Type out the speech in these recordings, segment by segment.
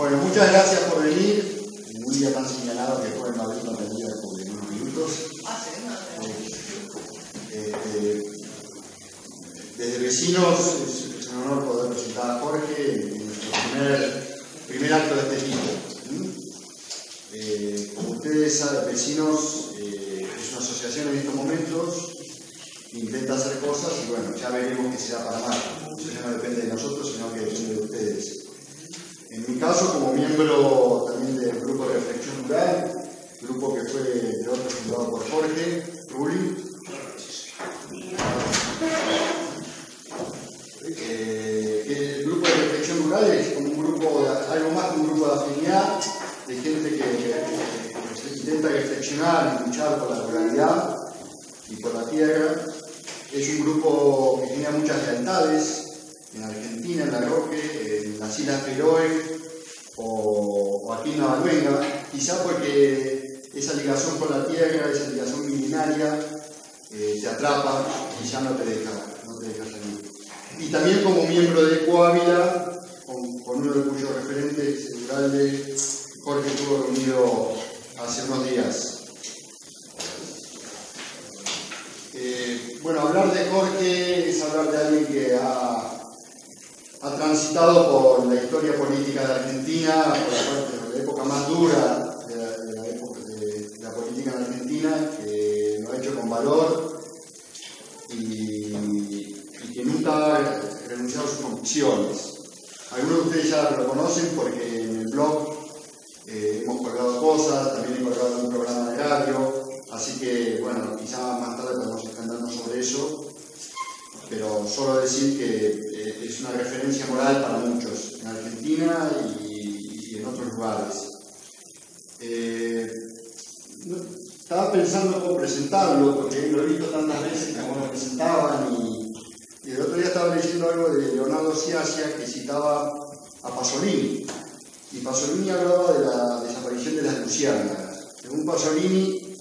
Bueno, muchas gracias por venir. En un día tan señalado que fue en Madrid, no tendría por unos minutos. Desde Vecinos es un honor poder presentar a Jorge en nuestro primer acto de este tipo. Como ustedes saben, Vecinos es una asociación en estos momentos que intenta hacer cosas y bueno, ya veremos qué será para más. Eso ya no depende de nosotros, sino que depende de ustedes. En mi caso, como miembro también del grupo de reflexión rural, grupo que fue de otro fundado por Jorge Rulli, el grupo de reflexión rural es como un grupo, algo más que un grupo de afinidad, de gente que intenta reflexionar y luchar por la ruralidad y por la tierra. Es un grupo que tenía muchas lealtades en Argentina, en La Roque, en las Islas Feroe o aquí en Navalvenga, quizá porque esa ligación con la tierra, esa ligación milenaria, te atrapa y ya no te deja salir. Y también como miembro de Ecoávila, con uno de cuyos referentes, el Uralde, Jorge estuvo reunido hace unos días. Bueno, hablar de Jorge es hablar de alguien que ha transitado por la historia política de Argentina, por la época más dura de la política en Argentina, que lo ha hecho con valor y que nunca ha renunciado a sus convicciones. Algunos de ustedes ya lo conocen porque en el blog hemos colgado cosas, también he colgado un programa de radio, así que bueno, quizá más tarde podemos extendernos sobre eso. Pero solo decir que es una referencia moral para muchos en Argentina y en otros lugares. Estaba pensando cómo presentarlo, porque lo he visto tantas veces como lo presentaban y el otro día estaba leyendo algo de Leonardo Sciascia que citaba a Pasolini. Y Pasolini hablaba de la desaparición de las luciérnagas. Según Pasolini,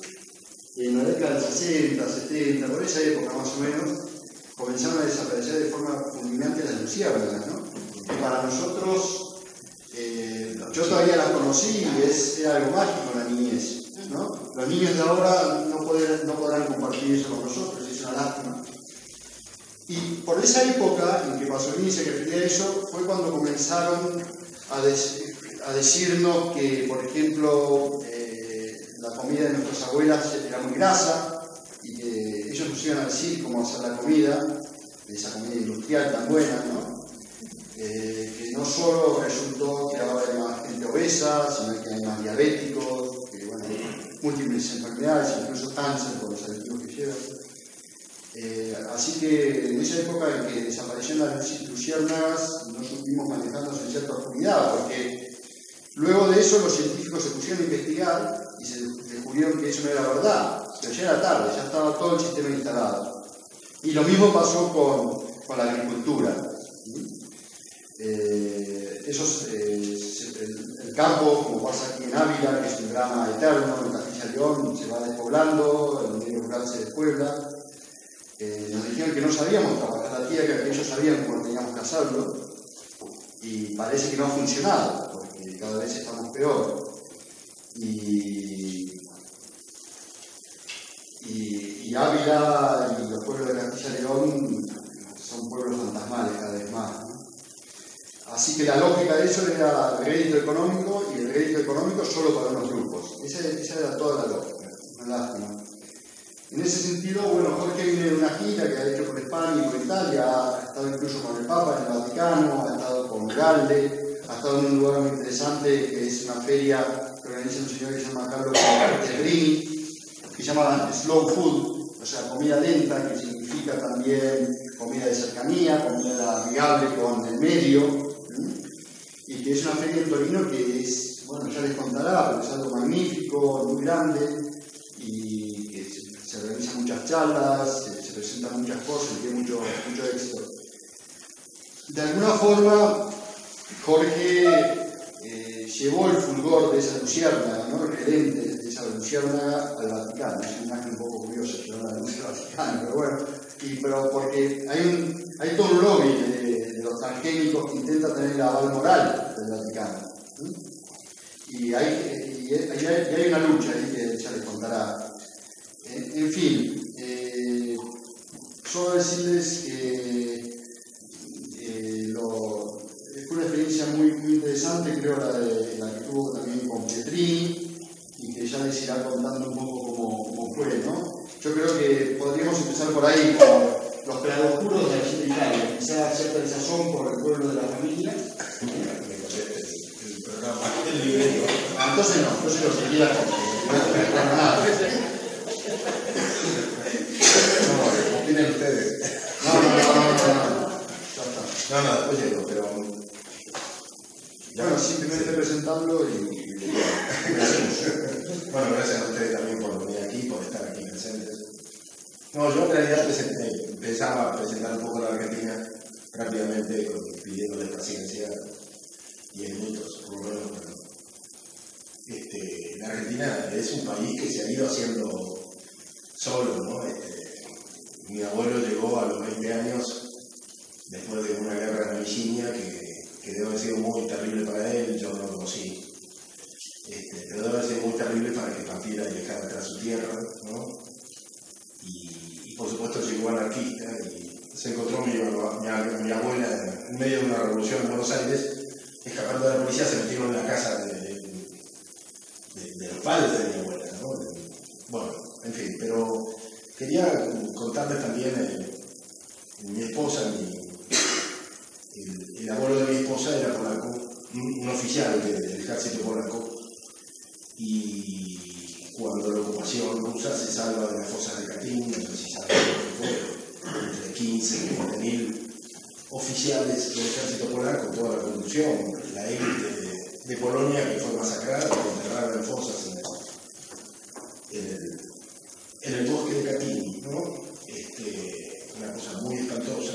en la década del 60, 70, por esa época más o menos, comenzaron a desaparecer de forma fulminante las luciérnagas, ¿no? Que para nosotros, yo todavía las conocí y era algo mágico en la niñez, ¿no? Los niños de ahora no podrán compartir eso con nosotros, es una lástima. Y por esa época en que Pasolini se refería a eso, fue cuando comenzaron a decirnos que, por ejemplo, la comida de nuestras abuelas era muy grasa, y que ellos nos iban a decir cómo hacer la comida, esa comida industrial tan buena, ¿no? Que no solo resultó que ahora hay más gente obesa, sino que hay más diabéticos, que bueno, hay múltiples enfermedades, incluso cáncer por los aditivos que llevan. Así que en esa época en que desaparecieron las luciérnagas, no supimos manejarnos en cierta oscuridad, porque luego de eso los científicos se pusieron a investigar y se descubrieron que eso no era verdad. Pero ya era tarde, ya estaba todo el sistema instalado. Y lo mismo pasó con la agricultura. El campo, como pasa aquí en Ávila, que es un drama eterno, en Castilla y León se va despoblando, el medio rural se despuebla. Nos dijeron que no sabíamos trabajar la tierra, que ellos sabían cómo teníamos que hacerlo, y parece que no ha funcionado, porque cada vez estamos peor. Y Ávila y los pueblos de Castilla y León son pueblos fantasmales cada vez más, ¿no? Así que la lógica de eso era el rédito económico, y el rédito económico solo para unos grupos. Esa era toda la lógica, una lástima. En ese sentido, bueno, Jorge viene de una gira que ha hecho por España y por Italia, ha estado incluso con el Papa en el Vaticano, ha estado con Galde, ha estado en un lugar muy interesante que es una feria que organiza un señor que se llama Carlos Pellegrini, que se llama Slow Food, o sea, comida lenta, que significa también comida de cercanía, comida amigable con el medio, y que es una feria en Torino que es, bueno, ya les contará, pero es algo magnífico, muy grande, y que se realizan muchas charlas, se presentan muchas cosas y tiene mucho éxito. De alguna forma, Jorge llevó el fulgor de esa luciérnaga, ¿no? El gerente de esa luciérnaga al Vaticano. Es una imagen un poco curiosa, llevar la luz al Vaticano, pero bueno, pero porque hay todo un lobby de los transgénicos que intenta tener el aval moral del Vaticano. Y hay una lucha ahí que ya les contará. En fin, solo decirles que fue una experiencia muy, muy interesante, creo la que tuvo también con Pietrini, y que ya les irá contando un poco cómo fue, ¿no? Yo creo que podríamos empezar por ahí, con los claroscuros de la Chile Italia, quizá cierta desazón por el pueblo de la familia. El programa, el libreto. Entonces lo que quiera no nada. No, tienen ustedes. No, después llego, pero... Bueno, simplemente presentarlo y Bueno, gracias a ustedes también por venir aquí, por estar aquí presentes. No, yo en realidad pensaba presentar un poco la Argentina rápidamente, pidiéndoles paciencia, 10 minutos, por lo menos. La Argentina es un país que se ha ido haciendo solo, ¿no? Mi abuelo llegó a los 20 años después de una guerra en Virginia que debe haber sido muy terrible para él, yo no lo conocí. Pero debe haber sido muy terrible para que partiera y dejara atrás su tierra, ¿no? Y por supuesto llegó anarquista y se encontró mi abuela en medio de una revolución en Buenos Aires, escapando de la policía, se metieron en la casa de los padres de mi abuela, ¿no? Bueno, en fin, pero quería contarles también mi esposa, el abuelo de mi esposa era polaco, un oficial del ejército polaco, y cuando la ocupación rusa se salva de las fosas de Katyn, no sé si saben lo que fue, entre 15 y 20.000 oficiales del ejército polaco, toda la conducción, la élite de Polonia que fue masacrada, enterrada en fosas en el bosque de Katyn, ¿no? Una cosa muy espantosa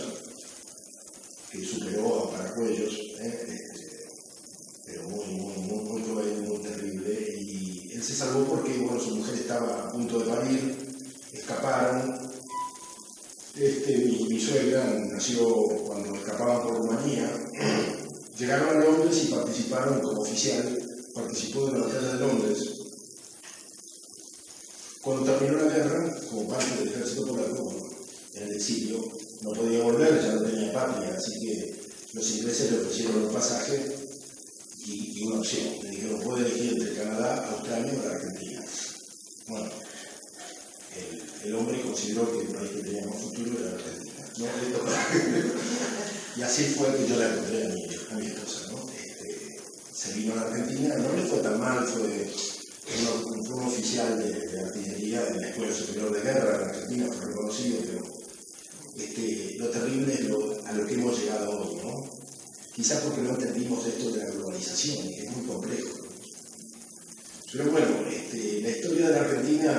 que superó a Paracuellos, pero muy cruel, muy terrible, y él se salvó porque, bueno, su mujer estaba a punto de parir, escaparon. Mi suegra nació cuando escapaban por Rumanía, llegaron a Londres y participaron como oficial, participó de la batalla de Londres. Cuando terminó la guerra, como parte del ejército polaco, en el exilio, no podía volver, ya no tenía patria, así que los ingleses le ofrecieron un pasaje y una opción. Le dijeron, puede elegir entre Canadá, Australia o la Argentina. Bueno, el hombre consideró que el país que tenía más futuro era la Argentina, ¿no? Y así fue que yo la encontré a mi esposa, ¿no? Se vino a la Argentina, no le fue tan mal, fue un oficial de artillería de la Escuela Superior de Guerra de la Argentina, fue reconocido, pero lo terrible es a lo que hemos llegado hoy, ¿no? Quizás porque no entendimos esto de la globalización, que es muy complejo, ¿no? Pero bueno, la historia de la Argentina,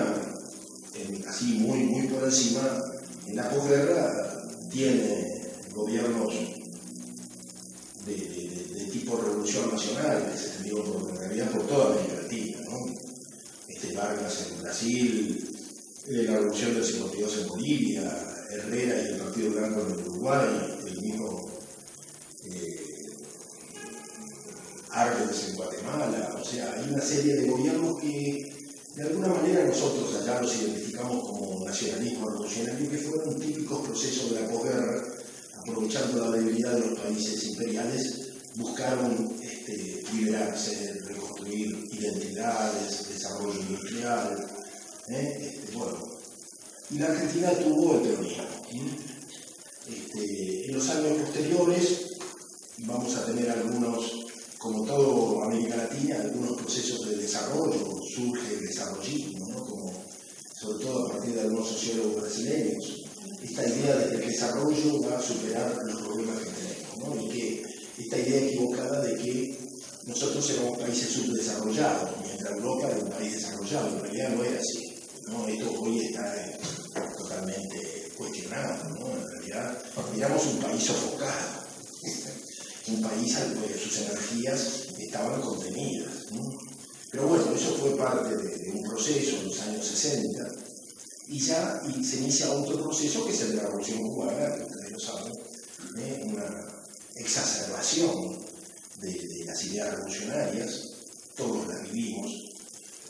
así muy por encima, en la posguerra tiene gobiernos de tipo revolución nacional, que se extendieron en realidad por toda América Latina, ¿no? Vargas en Brasil, la revolución del 52 en Bolivia, Herrera y el Partido Blanco en el Uruguay, el mismo Arbenz en Guatemala. O sea, hay una serie de gobiernos que de alguna manera nosotros allá los identificamos como nacionalismo revolucionario, que fueron típicos procesos de la posguerra, aprovechando la debilidad de los países imperiales, buscaron liberarse, reconstruir identidades, desarrollo industrial, bueno. Y la Argentina tuvo el peronismo. En los años posteriores vamos a tener algunos, como todo América Latina, algunos procesos de desarrollo, surge el desarrollismo, ¿no? Como, sobre todo a partir de algunos sociólogos brasileños, esta idea de que el desarrollo va a superar los problemas que tenemos, ¿no? Y que esta idea equivocada de que nosotros éramos países subdesarrollados, mientras Europa era un país desarrollado, en realidad no era así, ¿no? Esto hoy está totalmente cuestionado, ¿no? En realidad éramos un país sofocado, un país al que sus energías estaban contenidas, ¿no? Pero bueno, eso fue parte de un proceso en los años 60, y ya se inicia otro proceso que es el de la Revolución Cubana, que ustedes lo saben, una exacerbación de las ideas revolucionarias, todos las vivimos,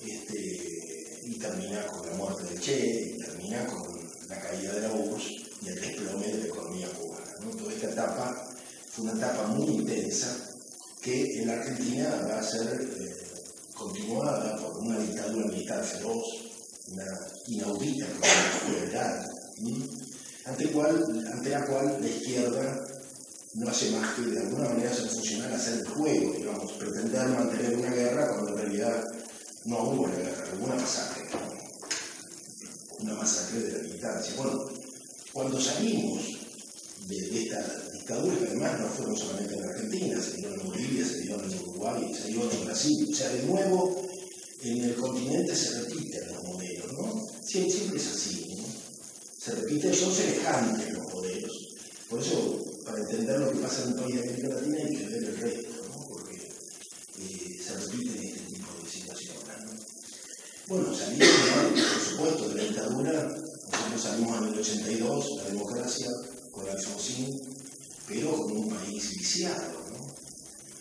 y termina con la muerte de Che, y termina con la caída de la URSS y el desplome de la economía cubana, ¿no? Toda esta etapa fue una etapa muy intensa que en la Argentina va a ser continuada por una dictadura militar feroz, una inaudita crueldad, ante la cual la izquierda no hace más que de alguna manera hacer funcionar, hacer el juego, digamos, pretender mantener una guerra cuando en realidad no hubo una guerra, hubo una masacre de la militancia. Bueno, cuando salimos de esta dictadura, que además no fueron solamente en Argentina, se dieron en Bolivia, se dieron en Uruguay, se dieron en Brasil, o sea, de nuevo en el continente se repiten los modelos, ¿no? Siempre es así, ¿no? Se repiten, son semejantes los modelos. Por eso, para entender lo que pasa en un país de América Latina hay que ver el resto, ¿no? Porque se repiten este tipo de situaciones, ¿no? Bueno, salimos, por supuesto, de la dictadura, nosotros salimos en el 82, la democracia, con Alfonsín, pero con un país viciado, ¿no?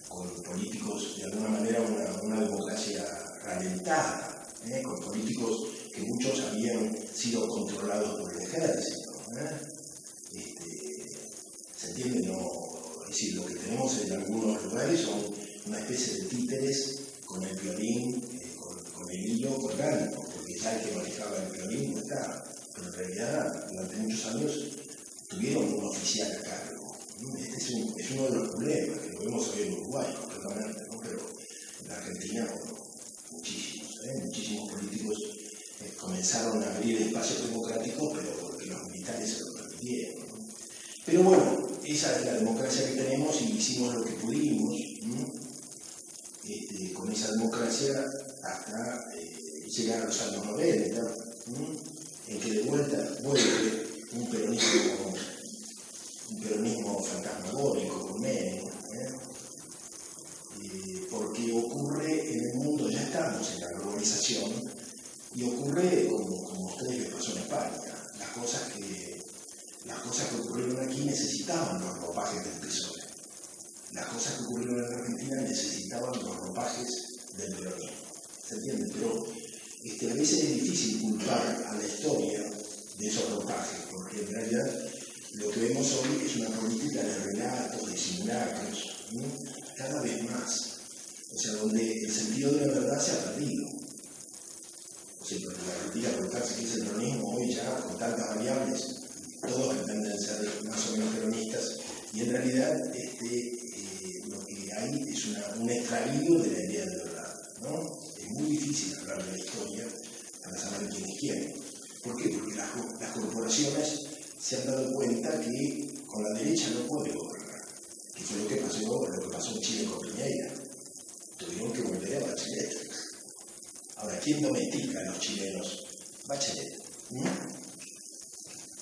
Con políticos, de alguna manera, una democracia ralentada, con políticos que muchos habían sido controlados por el ejército. ¿Se entiende? No, es decir, lo que tenemos en algunos lugares son una especie de títeres con el violín, con el hilo colgando, porque ya el que manejaba el violín no estaba, pero en realidad durante muchos años tuvieron un oficial a cargo. Este es uno de los problemas que lo vemos hoy en Uruguay, completamente, ¿no? Pero en la Argentina, bueno, muchísimos políticos comenzaron a abrir espacios democráticos, pero porque los militares se lo permitieron, ¿no? Pero bueno, esa es la democracia que tenemos y hicimos lo que pudimos, con esa democracia hasta llegar a los años 90, en que de vuelta vuelve un peronismo fantasmagórico con Menem, porque ocurre en el mundo, ya estamos en la globalización, y ocurre como a ustedes les pasó en España. Las cosas que ocurrieron aquí necesitaban los ropajes del PSOE. Las cosas que ocurrieron en Argentina necesitaban los ropajes del peronismo. ¿Se entiende? Pero a veces es difícil culpar a la historia de esos ropajes, porque en realidad lo que vemos hoy es una política de relatos, de simulacros, cada vez más. O sea, donde el sentido de la verdad se ha perdido. O sea, porque la Argentina, preguntarse qué es el peronismo hoy ya, con tantas variables, todos pretenden ser más o menos peronistas, y en realidad lo que hay es un extravío de la idea de verdad, ¿no? Es muy difícil hablar de la historia para saber quién es quién. ¿Por qué? Porque las corporaciones se han dado cuenta que con la derecha no puede gobernar, que fue lo que pasó en Chile con Piñera. Tuvieron que volver a Bachelet. Ahora, ¿quién domestica a los chilenos? Bachelet.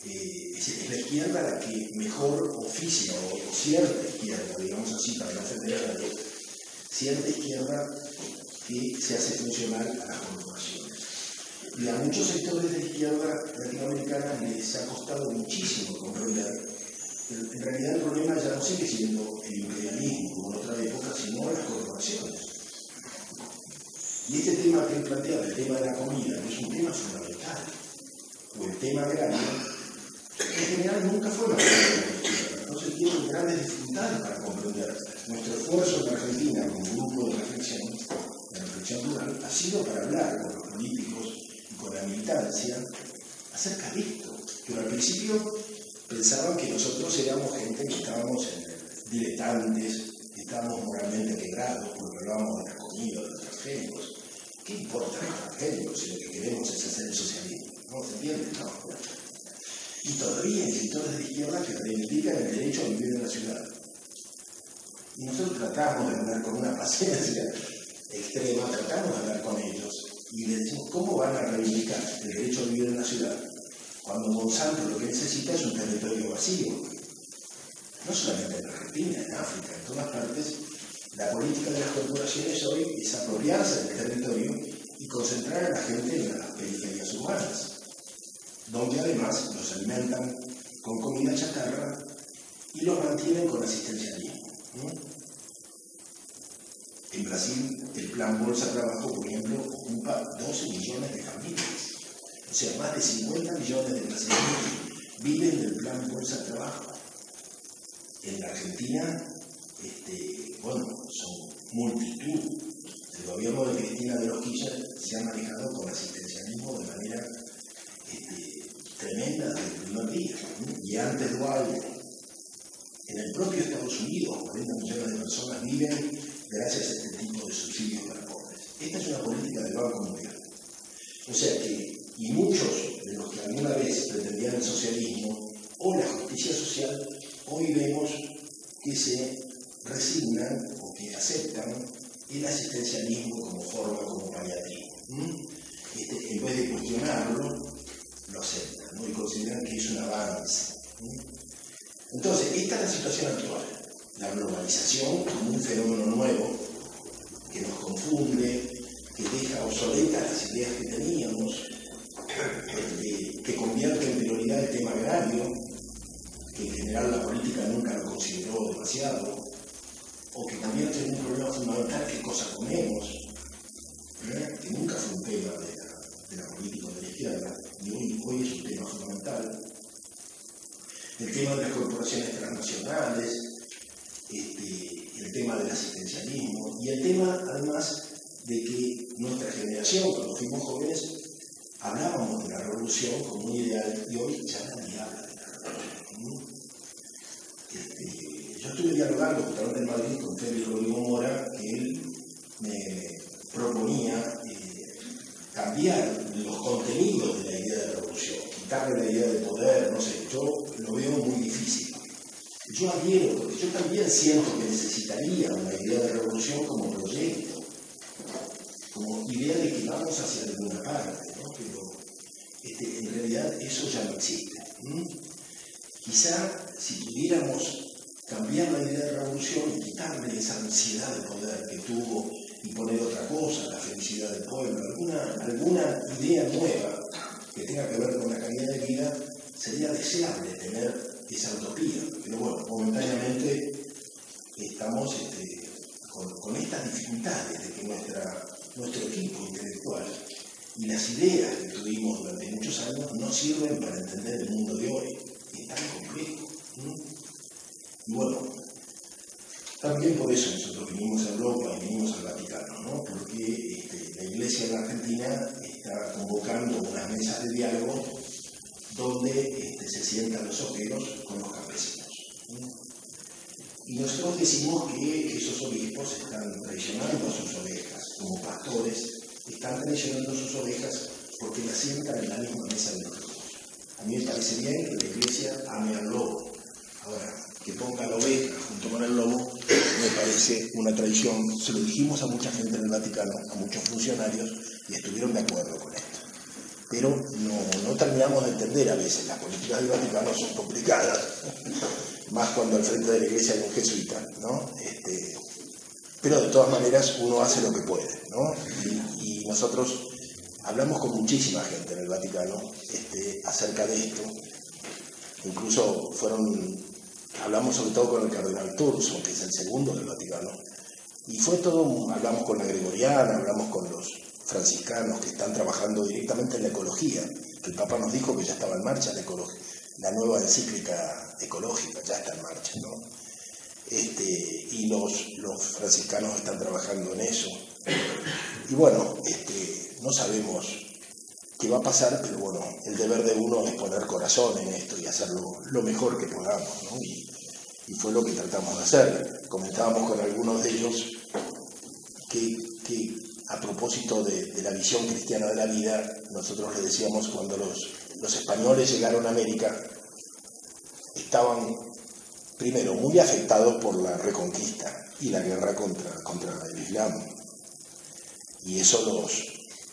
Es la izquierda la que mejor oficia, o cierta izquierda, digamos así, para no ofender a nadie, cierta izquierda que se hace funcional a las corporaciones. Y a muchos sectores de la izquierda latinoamericana les ha costado muchísimo comprender. En realidad el problema ya no sigue siendo el imperialismo como en otra época, sino las corporaciones. Y este tema que él planteaba, el tema de la comida, que es un tema fundamental, o el tema agrario, en general nunca fue una cuestión. Entonces tienen grandes dificultades para comprender. Nuestro esfuerzo en la Argentina, como grupo de reflexión rural, ha sido para hablar con los políticos y con la militancia acerca de esto. Pero al principio pensaban que nosotros éramos gente que estábamos diletantes, que estábamos moralmente quebrados, porque hablábamos de la comida, de los transgénicos. ¿Qué importa los transgénicos si lo que queremos es hacer el socialismo? ¿No se entiende? No. Y todavía hay sectores de izquierda que reivindican el derecho a vivir en la ciudad. Y nosotros tratamos de hablar con una paciencia extrema, tratamos de hablar con ellos y les decimos, ¿cómo van a reivindicar el derecho a vivir en la ciudad cuando Monsanto lo que necesita es un territorio vacío? No solamente en Argentina, en África, en todas partes, la política de las corporaciones hoy es apropiarse del territorio y concentrar a la gente en las periferias urbanas, donde además los alimentan con comida chatarra y los mantienen con asistencialismo, ¿no? En Brasil, el plan Bolsa Trabajo, por ejemplo, ocupa 12 millones de familias. O sea, más de 50 millones de brasileños viven del plan Bolsa Trabajo. En la Argentina, bueno, son multitud. El gobierno de Cristina de los Kirchner se ha manejado con asistencialismo de manera tremenda desde el primer día. Y antes Dualde, en el propio Estados Unidos, 40 millones de personas viven gracias a este tipo de subsidios para pobres. Esta es una política del Banco Mundial. O sea que, y muchos de los que alguna vez pretendían el socialismo o la justicia social, hoy vemos que se resignan o que aceptan el asistencialismo como forma, como paliativo. En vez de cuestionarlo, lo aceptan, ¿no? Y consideran que es un avance. Entonces, esta es la situación actual. La globalización como un fenómeno nuevo que nos confunde, que deja obsoletas las ideas que teníamos, que convierte en prioridad el tema agrario, que en general la política nunca lo consideró demasiado, o que convierte en un problema fundamental qué cosa comemos, que nunca fue un tema de la política de la izquierda, y hoy es un tema fundamental. El tema de las corporaciones transnacionales, el tema del asistencialismo, y el tema, además, de que nuestra generación, cuando fuimos jóvenes, hablábamos de la revolución como un ideal, y hoy ya nadie habla de la revolución. Yo estuve dialogando justamente en Madrid con Félix Rodrigo Mora, que él me proponía cambiar los contenidos de la idea de revolución, quitarle la idea de poder, no sé, yo lo veo muy difícil. Yo adhiero, porque yo también siento que necesitaría una idea de revolución como proyecto, como idea de que vamos hacia alguna parte, ¿no? Pero en realidad eso ya no existe. Quizá si pudiéramos cambiar la idea de revolución y quitarle esa ansiedad de poder que tuvo y poner otra cosa, la felicidad del pueblo, alguna idea nueva que tenga que ver con la calidad de vida, sería deseable tener esa utopía. Pero bueno, momentáneamente estamos con estas dificultades de que nuestro equipo intelectual y las ideas que tuvimos durante muchos años no sirven para entender el mundo de hoy. Es tan complejo. Y bueno, también por eso nosotros vinimos a Europa y vinimos al Vaticano, ¿no? Porque la Iglesia en la Argentina está convocando unas mesas de diálogo donde se sientan los obreros con los campesinos. Y nosotros decimos que esos obispos están traicionando a sus ovejas, como pastores, están traicionando a sus ovejas porque las sientan en la misma mesa de los lobos. A mí me parece bien que la Iglesia ame al lobo. Ahora, que ponga la oveja junto con el lobo me parece una traición. Se lo dijimos a mucha gente en el Vaticano, a muchos funcionarios, y estuvieron de acuerdo con esto. Pero no terminamos de entender a veces. Las políticas del Vaticano son complicadas, más cuando al frente de la Iglesia hay un jesuita, ¿no? Pero de todas maneras uno hace lo que puede, ¿no? Y nosotros hablamos con muchísima gente en el Vaticano acerca de esto. Incluso hablamos sobre todo con el cardenal Turso, que es el segundo del Vaticano, y fue todo, hablamos con la Gregoriana, hablamos con los franciscanos que están trabajando directamente en la ecología, que el Papa nos dijo que ya estaba en marcha la nueva encíclica ecológica, ya está en marcha, ¿no? Y los franciscanos están trabajando en eso. Y bueno, no sabemos qué va a pasar, pero bueno, el deber de uno es poner corazón en esto y hacerlo lo mejor que podamos, ¿no? Y fue lo que tratamos de hacer. Comentábamos con algunos de ellos que a propósito de la visión cristiana de la vida, nosotros les decíamos cuando los españoles llegaron a América, estaban primero muy afectados por la reconquista y la guerra contra el Islam. Y eso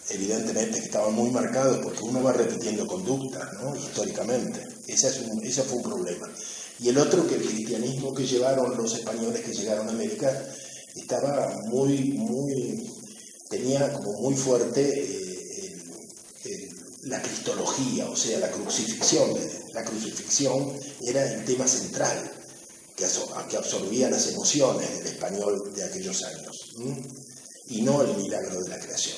evidentemente estaban muy marcados porque uno va repitiendo conductas, ¿no? Históricamente. Ese fue un problema. Y el otro, que el cristianismo que llevaron los españoles que llegaron a América estaba tenía como muy fuerte la cristología, o sea, la crucifixión. La crucifixión era el tema central, que absorbía las emociones del español de aquellos años, y no el milagro de la creación.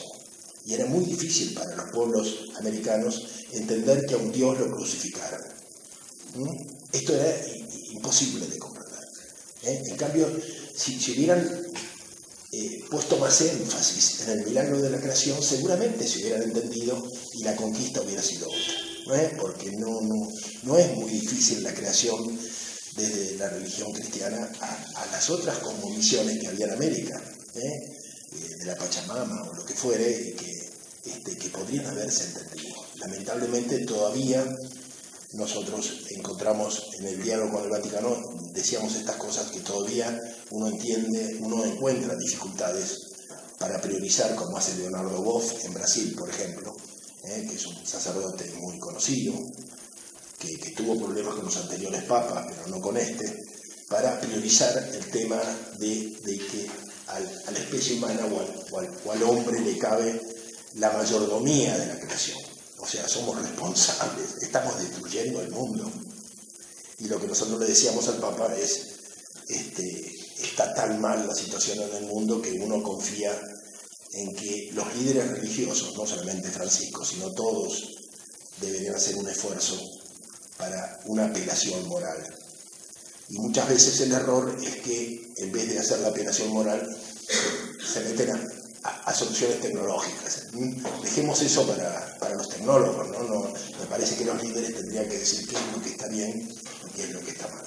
Y era muy difícil para los pueblos americanos entender que a un Dios lo crucificaran. Esto era imposible de comprender. En cambio, si hubieran puesto más énfasis en el milagro de la creación, seguramente se hubieran entendido y la conquista hubiera sido otra. Porque no es muy difícil la creación desde la religión cristiana a las otras cosmovisiones que había en América, de la Pachamama o lo que fuere, y que podrían haberse entendido. Lamentablemente todavía nosotros encontramos en el diálogo con el Vaticano, decíamos estas cosas que todavía uno encuentra dificultades para priorizar, como hace Leonardo Boff en Brasil, por ejemplo, que es un sacerdote muy conocido, que tuvo problemas con los anteriores papas, pero no con este, para priorizar el tema de que a la especie humana o al hombre le cabe la mayordomía de la creación. O sea, somos responsables, estamos destruyendo el mundo. Y lo que nosotros le decíamos al Papa es, está tan mal la situación en el mundo que uno confía en que los líderes religiosos, no solamente Francisco, sino todos, deberían hacer un esfuerzo para una apelación moral. Y muchas veces el error es que, en vez de hacer la apelación moral, se meten a soluciones tecnológicas. Dejemos eso para los tecnólogos, ¿no? Me parece que los líderes tendrían que decir qué es lo que está bien y qué es lo que está mal.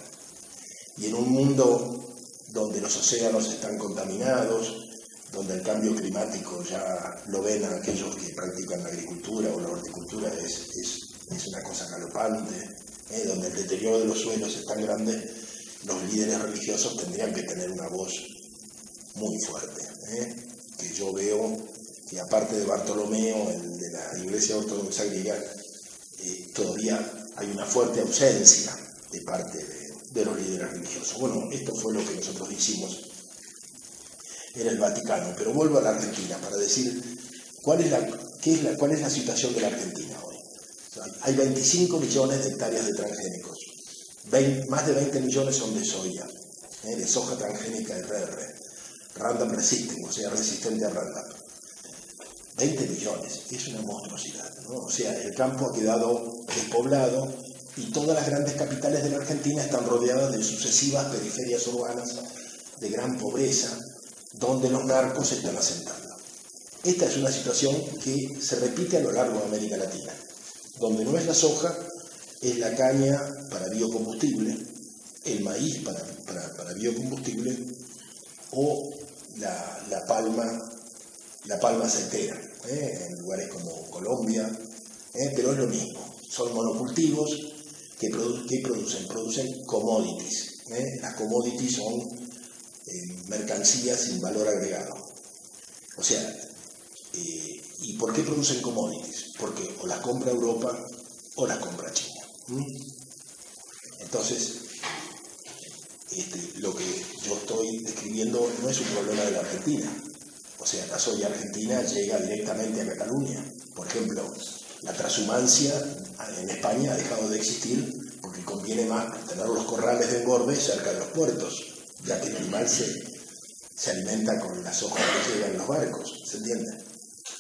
Y en un mundo donde los océanos están contaminados, donde el cambio climático ya lo ven a aquellos que practican la agricultura o la horticultura, es una cosa galopante, donde el deterioro de los suelos es tan grande, los líderes religiosos tendrían que tener una voz muy fuerte, que yo veo que aparte de Bartolomeo, el de la Iglesia Ortodoxa griega, todavía hay una fuerte ausencia de parte de los líderes religiosos. Bueno, esto fue lo que nosotros hicimos en el Vaticano, pero vuelvo a la Argentina para decir cuál es la situación de la Argentina hoy. O sea, hay 25 millones de hectáreas de transgénicos, más de 20 millones son de soya, de soja transgénica RR, Roundup Resistant, o sea, resistente a Roundup. 20 millones, es una monstruosidad, ¿no? O sea, el campo ha quedado despoblado y todas las grandes capitales de la Argentina están rodeadas de sucesivas periferias urbanas de gran pobreza, donde los narcos se están asentando. Esta es una situación que se repite a lo largo de América Latina, donde no es la soja, es la caña para biocombustible, el maíz para biocombustible o la palma aceitera, en lugares como Colombia, pero es lo mismo. Son monocultivos que producen commodities. Las commodities son mercancías sin valor agregado. O sea, ¿y por qué producen commodities? Porque o las compra Europa o las compra China. Entonces, lo que yo estoy describiendo no es un problema de la Argentina. O sea, la soya argentina llega directamente a Cataluña. Por ejemplo, la transhumancia en España ha dejado de existir porque conviene más tener los corrales de engorde cerca de los puertos, ya que el animal se alimenta con las hojas que llegan en los barcos, ¿se entiende?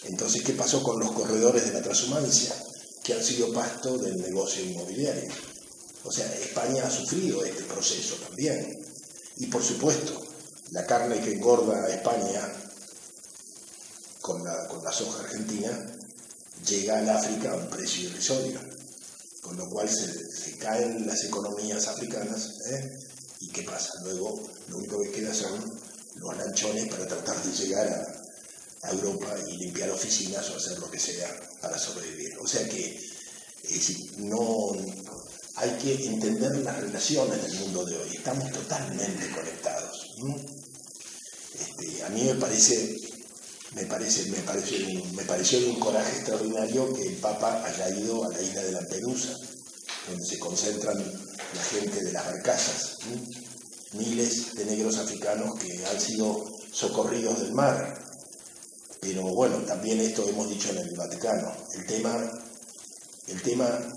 Entonces, ¿qué pasó con los corredores de la transhumancia? Que han sido pasto del negocio inmobiliario. O sea, España ha sufrido este proceso también. Y por supuesto, la carne que engorda a España con la soja argentina llega al África a un precio irrisorio, con lo cual se caen las economías africanas, ¿y qué pasa? Luego lo único que queda son los lanchones para tratar de llegar a Europa y limpiar oficinas o hacer lo que sea para sobrevivir. O sea que no hay que entender las relaciones del mundo de hoy. Estamos totalmente conectados. A mí me pareció de un coraje extraordinario que el Papa haya ido a la isla de Lampedusa, donde se concentran la gente de las barcazas, miles de negros africanos que han sido socorridos del mar. Pero bueno, también esto hemos dicho en el Vaticano, el tema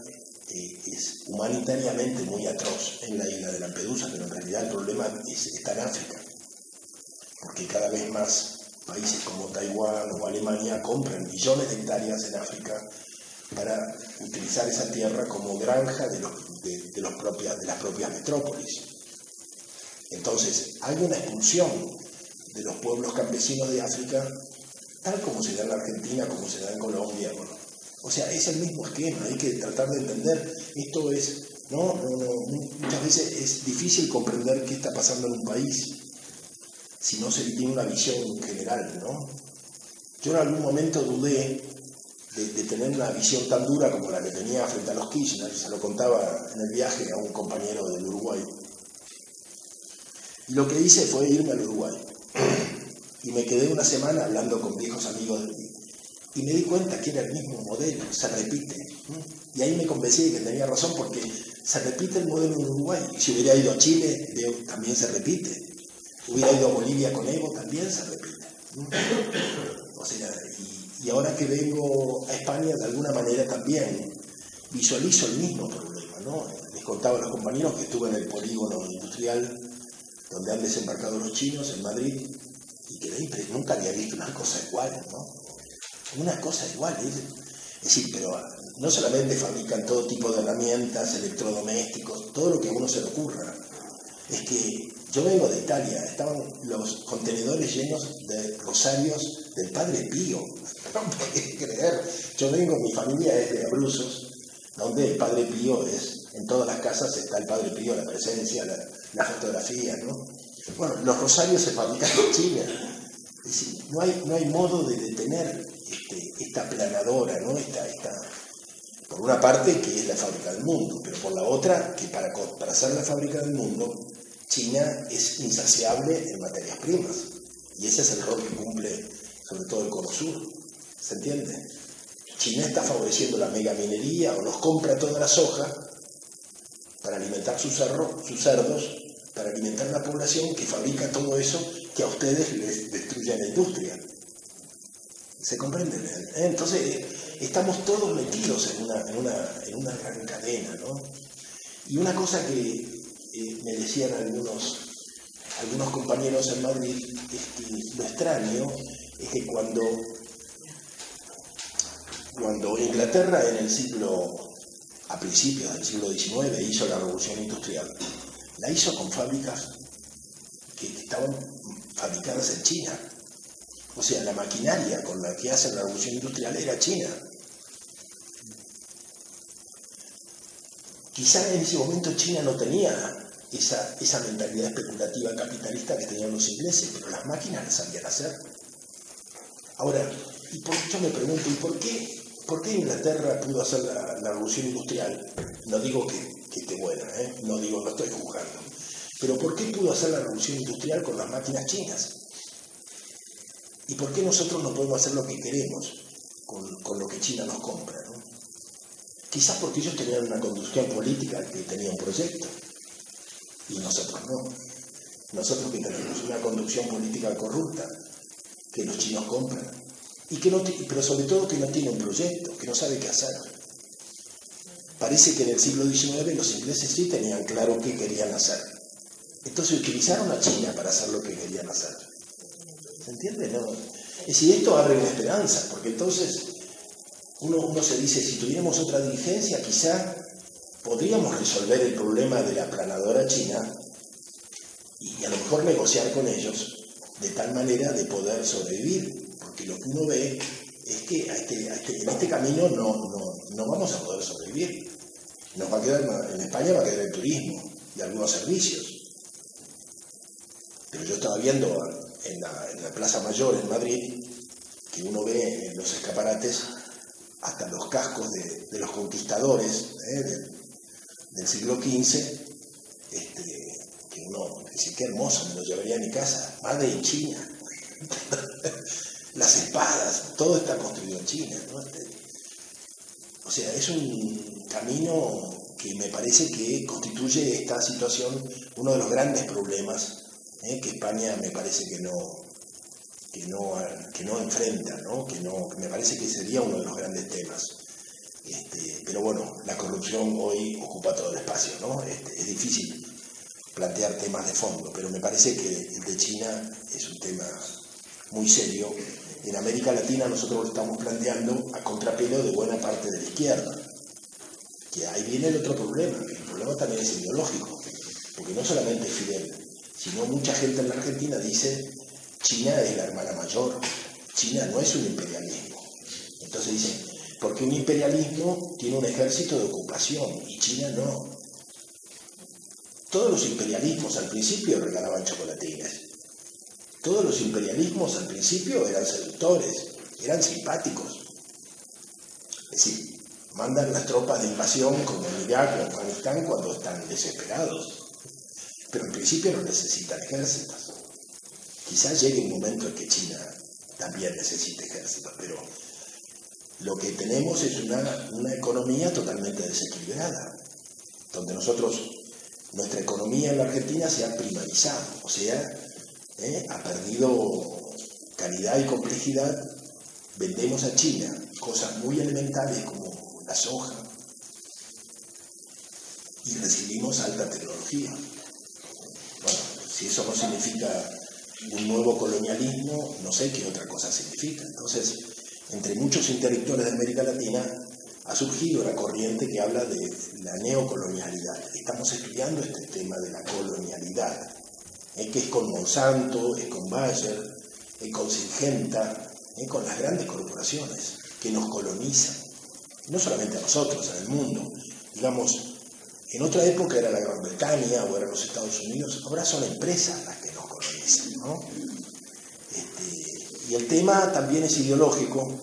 es humanitariamente muy atroz en la isla de Lampedusa, pero en realidad el problema está en África, porque cada vez más países como Taiwán o Alemania compran millones de hectáreas en África para utilizar esa tierra como granja de las propias metrópolis. Entonces, hay una expulsión de los pueblos campesinos de África, tal como se da en la Argentina, como se da en Colombia. Bueno, o sea, es el mismo esquema, hay que tratar de entender. Esto es, muchas veces es difícil comprender qué está pasando en un país si no se tiene una visión general, ¿no? Yo en algún momento dudé de tener una visión tan dura como la que tenía frente a los Kirchner. Se lo contaba en el viaje a un compañero del Uruguay. Y lo que hice fue irme al Uruguay. Y me quedé una semana hablando con viejos amigos de mí. Y me di cuenta que era el mismo modelo, se repite. Y ahí me convencí de que tenía razón, porque se repite el modelo en Uruguay. Y si hubiera ido a Chile, también se repite. Hubiera ido a Bolivia con Evo, también se repite. O sea, y ahora que vengo a España, de alguna manera también visualizo el mismo problema, ¿no? Les contaba a los compañeros que estuve en el polígono industrial donde han desembarcado los chinos en Madrid, y que nunca había visto una cosa igual, ¿no? Una cosa igual, es decir, pero no solamente fabrican todo tipo de herramientas, electrodomésticos, todo lo que a uno se le ocurra. Es que yo vengo de Italia, estaban los contenedores llenos de rosarios del Padre Pío. No podés creer. Yo vengo, mi familia es de Abruzos, donde el Padre Pío en todas las casas está el Padre Pío, la presencia, la fotografía, ¿no? Bueno, los rosarios se fabrican en China. Es decir, no hay modo de detener esta aplanadora, ¿no? Por una parte, que es la fábrica del mundo, pero por la otra, que para ser la fábrica del mundo, China es insaciable en materias primas. Y ese es el rol que cumple sobre todo el Cono Sur. ¿Se entiende? China está favoreciendo la megaminería o nos compra toda la soja para alimentar sus cerdos, para alimentar la población que fabrica todo eso que a ustedes les destruye la industria. ¿Se comprende? Entonces, estamos todos metidos en una gran cadena, ¿no? Y una cosa que me decían algunos compañeros en Madrid es que lo extraño es que cuando Inglaterra a principios del siglo XIX hizo la revolución industrial, la hizo con fábricas que estaban fabricadas en China. O sea, la maquinaria con la que hacen la revolución industrial era china. Quizá en ese momento China no tenía esa mentalidad especulativa capitalista que tenían los ingleses, pero las máquinas las sabían hacer. Ahora, yo me pregunto, ¿y por qué Inglaterra pudo hacer la revolución industrial? No digo que esté buena, no estoy juzgando. Pero ¿por qué pudo hacer la revolución industrial con las máquinas chinas? ¿Y por qué nosotros no podemos hacer lo que queremos con lo que China nos compra, ¿no? Quizás porque ellos tenían una conducción política que tenía un proyecto, y nosotros no. Nosotros que tenemos una conducción política corrupta, que los chinos compran, pero sobre todo que no tiene un proyecto, que no sabe qué hacer. Parece que en el siglo XIX los ingleses sí tenían claro qué querían hacer. Entonces utilizaron a China para hacer lo que querían hacer. ¿Se entiende? No. Es decir, esto abre una esperanza, porque entonces uno se dice, si tuviéramos otra dirigencia, quizá podríamos resolver el problema de la aplanadora china y a lo mejor negociar con ellos de tal manera de poder sobrevivir, porque lo que uno ve es que en este camino no vamos a poder sobrevivir. En España va a quedar el turismo y algunos servicios. Pero yo estaba viendo en la Plaza Mayor en Madrid, que uno ve en los escaparates hasta los cascos de los conquistadores del siglo XV, que uno dice, qué hermoso, me lo llevaría a mi casa, Made in China. Las espadas, todo está construido en China, ¿no? O sea, es un camino que me parece que constituye esta situación uno de los grandes problemas que España me parece que no enfrenta, ¿no? Que me parece que sería uno de los grandes temas. Pero bueno, la corrupción hoy ocupa todo el espacio, ¿no? Es difícil plantear temas de fondo, pero me parece que el de China es un tema muy serio. En América Latina nosotros lo estamos planteando a contrapelo de buena parte de la izquierda. Que ahí viene el otro problema, que el problema también es ideológico, porque no solamente es Fidel, sino mucha gente en la Argentina dice China es la hermana mayor, China no es un imperialismo. Entonces dicen, porque un imperialismo tiene un ejército de ocupación y China no. Todos los imperialismos al principio regalaban chocolatines. Todos los imperialismos al principio eran seductores, eran simpáticos. Es decir, mandan las tropas de invasión como en Irak o en Afganistán cuando están desesperados. Pero al principio no necesitan ejércitos. Quizás llegue un momento en que China también necesite ejércitos, pero lo que tenemos es una economía totalmente desequilibrada, donde nuestra economía en la Argentina se ha primarizado, o sea, ha perdido calidad y complejidad. Vendemos a China cosas muy elementales como la soja y recibimos alta tecnología. Bueno, si eso no significa un nuevo colonialismo, no sé qué otra cosa significa. Entonces, entre muchos intelectuales de América Latina ha surgido una corriente que habla de la neocolonialidad. Estamos estudiando este tema de la colonialidad, que es con Monsanto, es con Bayer, es con Syngenta, con las grandes corporaciones que nos colonizan. No solamente a nosotros, en el mundo. Digamos, en otra época era la Gran Bretaña o eran los Estados Unidos, ahora son empresas las que nos colonizan, ¿no? Y el tema también es ideológico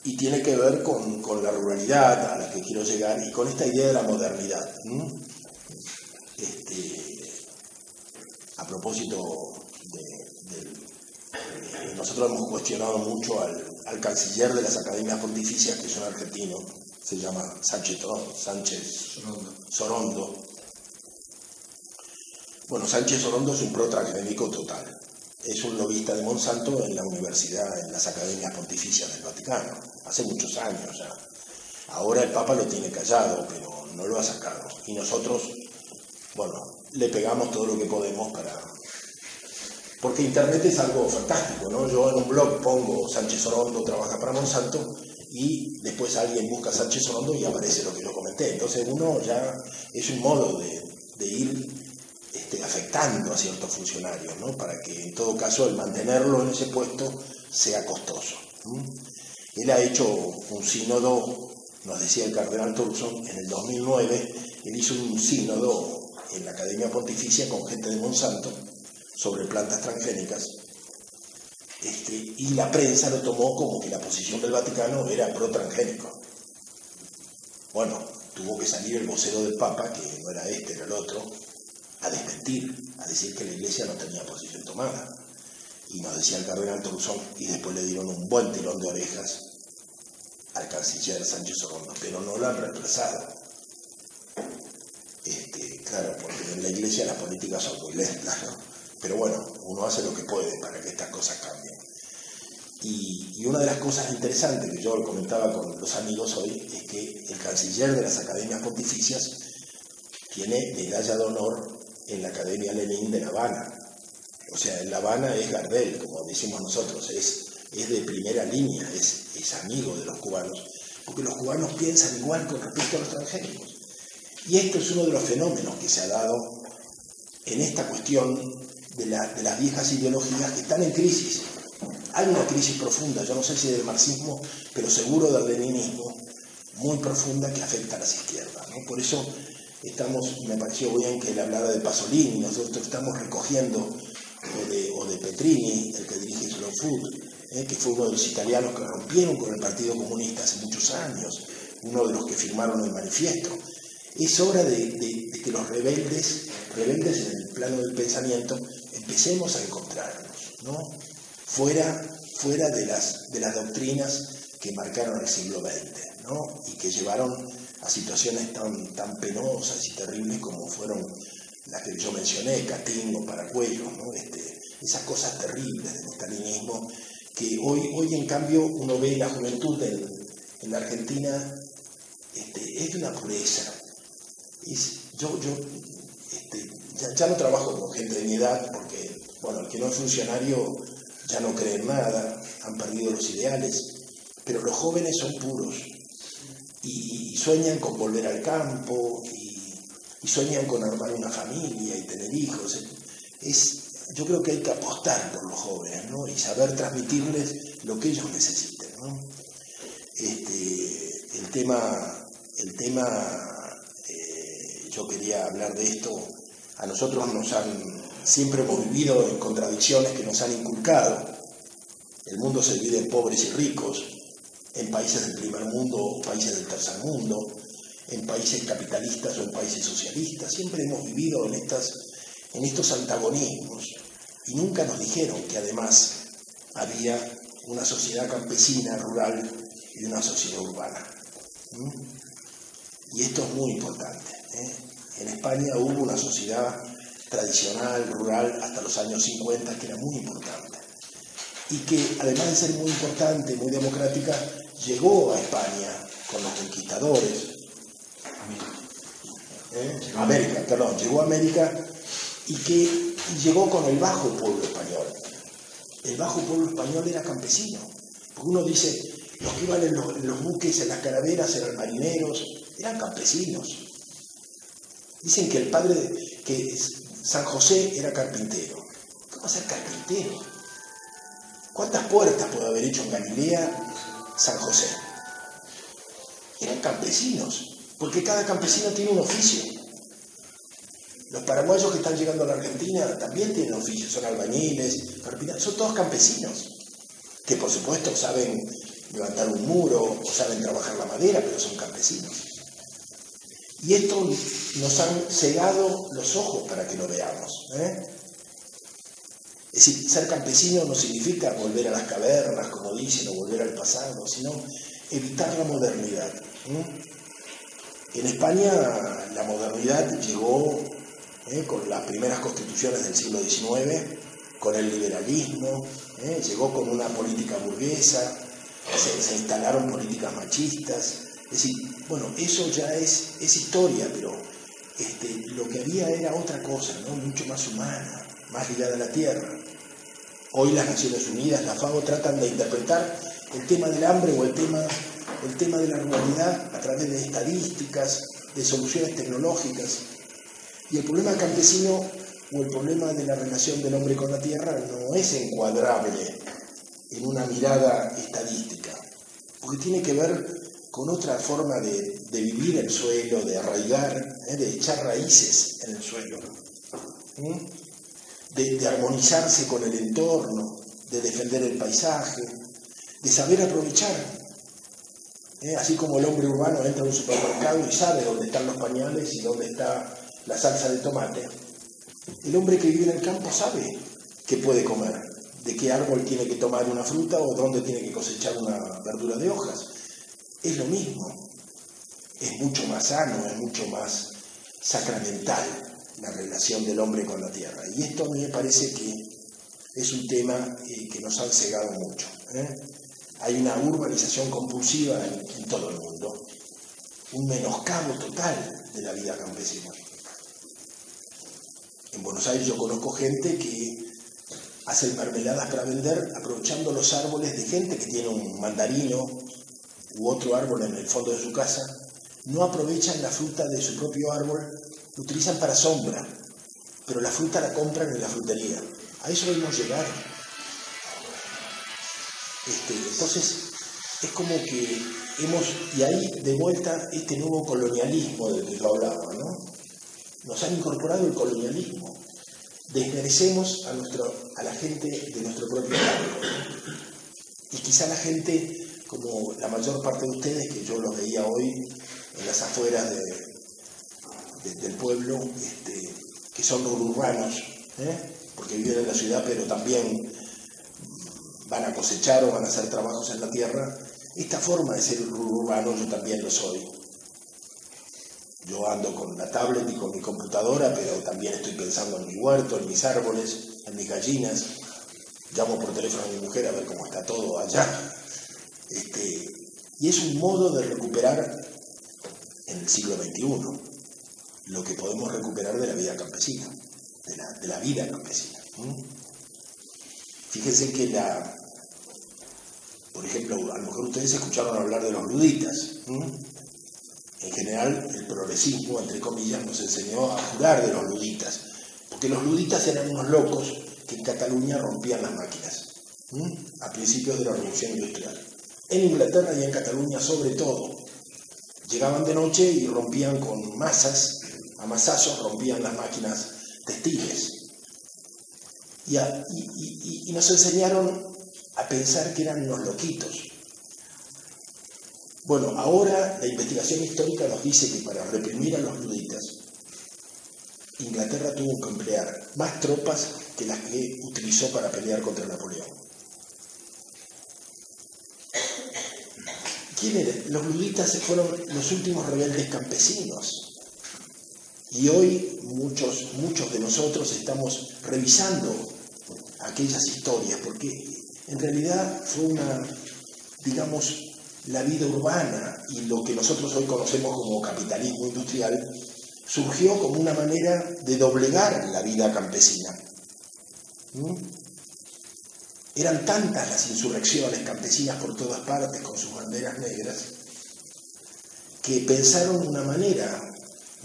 y tiene que ver con la ruralidad a la que quiero llegar y con esta idea de la modernidad. A propósito nosotros hemos cuestionado mucho al canciller de las academias pontificias, que es un argentino, se llama Sánchez Sorondo. Bueno, Sánchez Sorondo es un pro-transgénico total. Es un lobista de Monsanto en la universidad, en las academias pontificias del Vaticano, hace muchos años ya. Ahora el Papa lo tiene callado, pero no lo ha sacado. Y nosotros, bueno, le pegamos todo lo que podemos porque Internet es algo fantástico, ¿no? Yo en un blog pongo Sánchez Sorondo trabaja para Monsanto y después alguien busca Sánchez Sorondo y aparece lo que yo comenté. Entonces uno ya es un modo de ir afectando a ciertos funcionarios, ¿no? Para que en todo caso el mantenerlo en ese puesto sea costoso. Él ha hecho un sínodo, nos decía el cardenal Turkson, en el 2009, él hizo un sínodo en la Academia Pontificia con gente de Monsanto sobre plantas transgénicas, y la prensa lo tomó como que la posición del Vaticano era pro-transgénico. Bueno, tuvo que salir el vocero del Papa, que no era era el otro, a desmentir, a decir que la Iglesia no tenía posición tomada. Y nos decía el cardenal Turkson, y después le dieron un buen tirón de orejas al canciller Sánchez Sorondo, pero no lo han reemplazado. Claro, porque en la Iglesia las políticas son muy lentas, ¿no? Pero bueno, uno hace lo que puede para que estas cosas cambien. Y una de las cosas interesantes que yo comentaba con los amigos hoy es que el canciller de las academias pontificias tiene medalla de honor en la Academia Lenin de La Habana. O sea, en La Habana es Gardel, como decimos nosotros, es de primera línea, es amigo de los cubanos, porque los cubanos piensan igual con respecto a los transgénicos. Y esto es uno de los fenómenos que se ha dado en esta cuestión de las viejas ideologías que están en crisis. Hay una crisis profunda, yo no sé si del marxismo, pero seguro del leninismo, muy profunda que afecta a las izquierdas, ¿no? Por eso me pareció bien que él hablara de Pasolini, nosotros estamos recogiendo, o de Petrini, el que dirige Slow Food, que fue uno de los italianos que rompieron con el Partido Comunista hace muchos años, uno de los que firmaron el manifiesto. Es hora de que los rebeldes en el plano del pensamiento, empecemos a encontrarnos, ¿no? Fuera de las doctrinas que marcaron el siglo XX, ¿no? Y que llevaron a situaciones tan penosas y terribles como fueron las que yo mencioné, Katyn o Paracuello, ¿no? Esas cosas terribles del stalinismo que hoy en cambio uno ve la juventud en la Argentina es de una pureza. Ya no trabajo con gente de mi edad porque, bueno, el que no es funcionario ya no cree en nada, han perdido los ideales, pero los jóvenes son puros y sueñan con volver al campo y sueñan con armar una familia y tener hijos. Yo creo que hay que apostar por los jóvenes, ¿no? Y saber transmitirles lo que ellos necesiten, ¿no? El tema, yo quería hablar de esto. A nosotros siempre hemos vivido en contradicciones que nos han inculcado. El mundo se divide en pobres y ricos, en países del primer mundo o países del tercer mundo, en países capitalistas o en países socialistas. Siempre hemos vivido en estos antagonismos y nunca nos dijeron que además había una sociedad campesina, rural y una sociedad urbana. Y esto es muy importante. En España hubo una sociedad tradicional, rural, hasta los años 50, que era muy importante. Y que, además de ser muy importante, muy democrática, llegó a España con los conquistadores. Llegó a América y llegó con el bajo pueblo español. El bajo pueblo español era campesino. Porque uno dice, los que iban en los buques, en las calaveras, eran marineros, eran campesinos. Dicen que que San José era carpintero. ¿Cómo ser carpintero? ¿Cuántas puertas puede haber hecho en Galilea San José? Eran campesinos, porque cada campesino tiene un oficio. Los paraguayos que están llegando a la Argentina también tienen oficio, son albañiles, carpinteros, son todos campesinos, que por supuesto saben levantar un muro o saben trabajar la madera, pero son campesinos. Y esto nos han cegado los ojos para que lo veamos. Es decir, ser campesino no significa volver a las cavernas, como dicen, o volver al pasado, sino evitar la modernidad. En España la modernidad llegó con las primeras constituciones del siglo XIX, con el liberalismo, llegó con una política burguesa, se instalaron políticas machistas. Es decir, bueno, eso ya es historia, pero lo que había era otra cosa, ¿no? Mucho más humana, más ligada a la tierra. Hoy las Naciones Unidas, la FAO, tratan de interpretar el tema del hambre o el tema de la ruralidad a través de estadísticas, de soluciones tecnológicas. Y el problema campesino o el problema de la relación del hombre con la tierra no es encuadrable en una mirada estadística, porque tiene que ver con otra forma de vivir el suelo, de arraigar, de echar raíces en el suelo, de armonizarse con el entorno, de defender el paisaje, de saber aprovechar. Así como el hombre urbano entra a un supermercado y sabe dónde están los pañales y dónde está la salsa de tomate, el hombre que vive en el campo sabe qué puede comer, de qué árbol tiene que tomar una fruta o dónde tiene que cosechar una verdura de hojas. Es lo mismo, es mucho más sano, es mucho más sacramental la relación del hombre con la tierra. Y esto a mí me parece que es un tema que nos han cegado mucho. Hay una urbanización compulsiva en todo el mundo, un menoscabo total de la vida campesina. En Buenos Aires yo conozco gente que hace mermeladas para vender aprovechando los árboles de gente que tiene un mandarino u otro árbol en el fondo de su casa. No aprovechan la fruta de su propio árbol, lo utilizan para sombra, pero la fruta la compran en la frutería. A eso debemos llegar. Entonces, es como que y ahí de vuelta este nuevo colonialismo del que yo hablaba, ¿no? Nos han incorporado el colonialismo. Desmerecemos a la gente de nuestro propio pueblo. Y quizá la gente, como la mayor parte de ustedes, que yo los veía hoy en las afueras del pueblo, que son urbanos, porque viven en la ciudad, pero también van a cosechar o van a hacer trabajos en la tierra. Esta forma de ser urbano yo también lo soy. Yo ando con la tablet y con mi computadora, pero también estoy pensando en mi huerto, en mis árboles, en mis gallinas. Llamo por teléfono a mi mujer a ver cómo está todo allá. Y es un modo de recuperar en el siglo XXI lo que podemos recuperar de la vida campesina, de la vida campesina. Fíjense que por ejemplo, a lo mejor ustedes escucharon hablar de los luditas. En general, el progresismo, entre comillas, nos enseñó a jurar de los luditas, porque los luditas eran unos locos que en Cataluña rompían las máquinas, a principios de la Revolución Industrial. En Inglaterra y en Cataluña sobre todo, llegaban de noche y rompían con masas, a masazos rompían las máquinas textiles. Y nos enseñaron a pensar que eran unos loquitos. Bueno, ahora la investigación histórica nos dice que para reprimir a los luditas, Inglaterra tuvo que emplear más tropas que las que utilizó para pelear contra Napoleón. ¿Quién eran? Los luditas fueron los últimos rebeldes campesinos. Y hoy muchos de nosotros estamos revisando aquellas historias, porque en realidad fue la vida urbana y lo que nosotros hoy conocemos como capitalismo industrial surgió como una manera de doblegar la vida campesina. Eran tantas las insurrecciones campesinas por todas partes con sus banderas negras que pensaron una manera